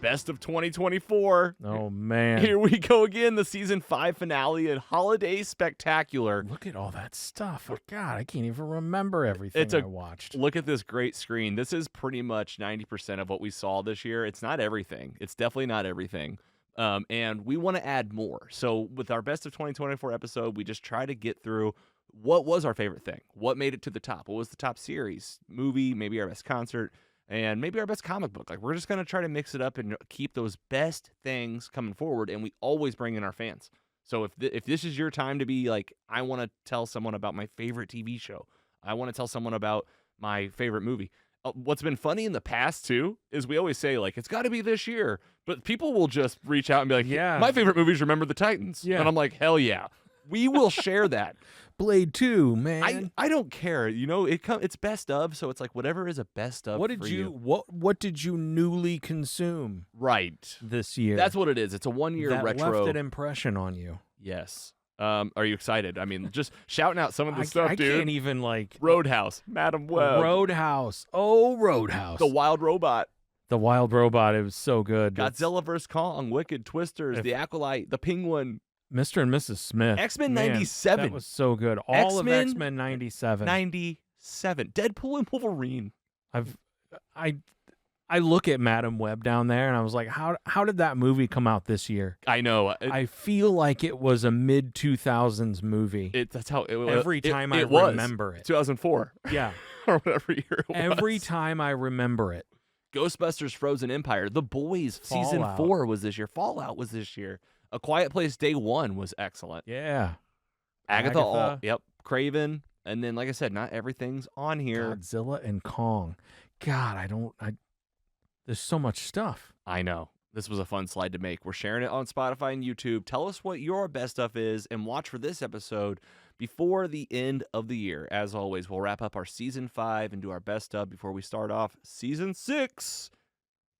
Best of 2024. Oh, man. Here we go again, the season 5 finale and holiday spectacular. Look at all that stuff. Oh, God, I can't even remember everything I watched. Look at this great screen. This is pretty much 90% of what we saw this year. It's not everything. It's definitely not everything. And we want to add more. So with our Best of 2024 episode, we just try to get through what was our favorite thing, what made it to the top, what was the top series, movie, maybe our best concert, and maybe our best comic book. Like, we're just going to try to mix it up and keep those best things coming forward, and we always bring in our fans. So if this is your time to be like, I want to tell someone about my favorite TV show, I want to tell someone about my favorite movie. What's been funny in the past, too, is we always say, like, it's got to be this year. But people will just reach out and be like, yeah, my favorite movie is Remember the Titans. Yeah. And I'm like, hell yeah. We will share that. Blade 2, man. I don't care. You know, it's best of, so it's like whatever is a best of. What did you newly consume this year? That's what it is. It's a 1-year that retro. left an impression on you. Yes. Are you excited? I mean, just shouting out some of the stuff, dude. I can't even, like... Roadhouse, Madam Web. Roadhouse. Oh, Roadhouse. The Wild Robot. The Wild Robot. It was so good. Godzilla vs. Kong, Wicked, Twisters, The Acolyte, The Penguin. Mr. and Mrs. Smith. X-Men 97. That was so good. All of X-Men 97. 97. Deadpool and Wolverine. I look at Madam Web down there, and I was like, how did that movie come out this year? I know. I feel like it was a mid-2000s movie. That's how it was. Every time I remember it. 2004. Yeah. Or whatever year it was. Every time I remember it. Ghostbusters Frozen Empire. The Boys Season 4 was this year. Fallout was this year. A Quiet Place Day 1 was excellent. Yeah. Agatha. Yep. Craven. And then, like I said, not everything's on here. Godzilla and Kong. God, there's so much stuff. I know. This was a fun slide to make. We're sharing it on Spotify and YouTube. Tell us what your best stuff is and watch for this episode before the end of the year. As always, we'll wrap up our Season 5 and do our best stuff before we start off Season 6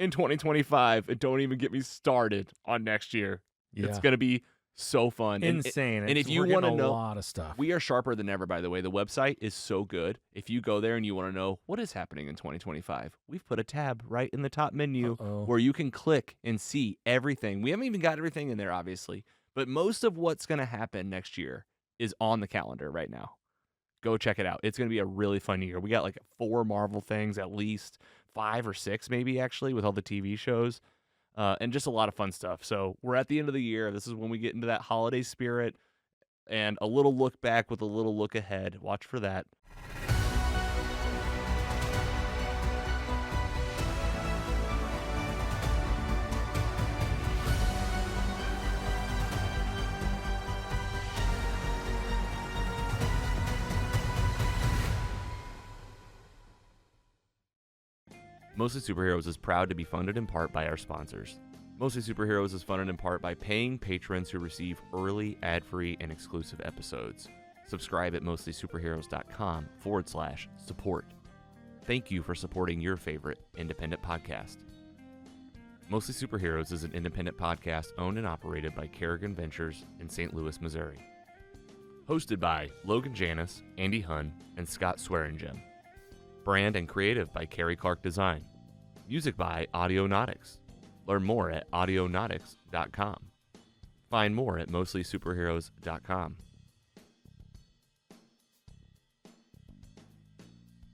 in 2025. And don't even get me started on next year. Yeah. It's going to be so fun. Insane. And if you want to know, a lot of stuff. We are sharper than ever, by the way. The website is so good. If you go there and you want to know what is happening in 2025, we've put a tab right in the top menu where you can click and see everything. We haven't even got everything in there, obviously, but most of what's going to happen next year is on the calendar right now. Go check it out. It's going to be a really fun year. We got like 4 Marvel things, at least 5 or 6 maybe, actually, with all the TV shows. And just a lot of fun stuff. So we're at the end of the year. This is when we get into that holiday spirit and a little look back with a little look ahead. Watch for that. Mostly Superheroes is proud to be funded in part by our sponsors. Mostly Superheroes is funded in part by paying patrons who receive early, ad-free, and exclusive episodes. Subscribe at mostlysuperheroes.com/support. Thank you for supporting your favorite independent podcast. Mostly Superheroes is an independent podcast owned and operated by Carrogan Ventures in St. Louis, Missouri. Hosted by Logan Janis, Andy Hunn, and Scott Swearingen. Brand and creative by Carrie Clark Design. Music by Audionautics. Learn more at audionautics.com. Find more at mostlysuperheroes.com.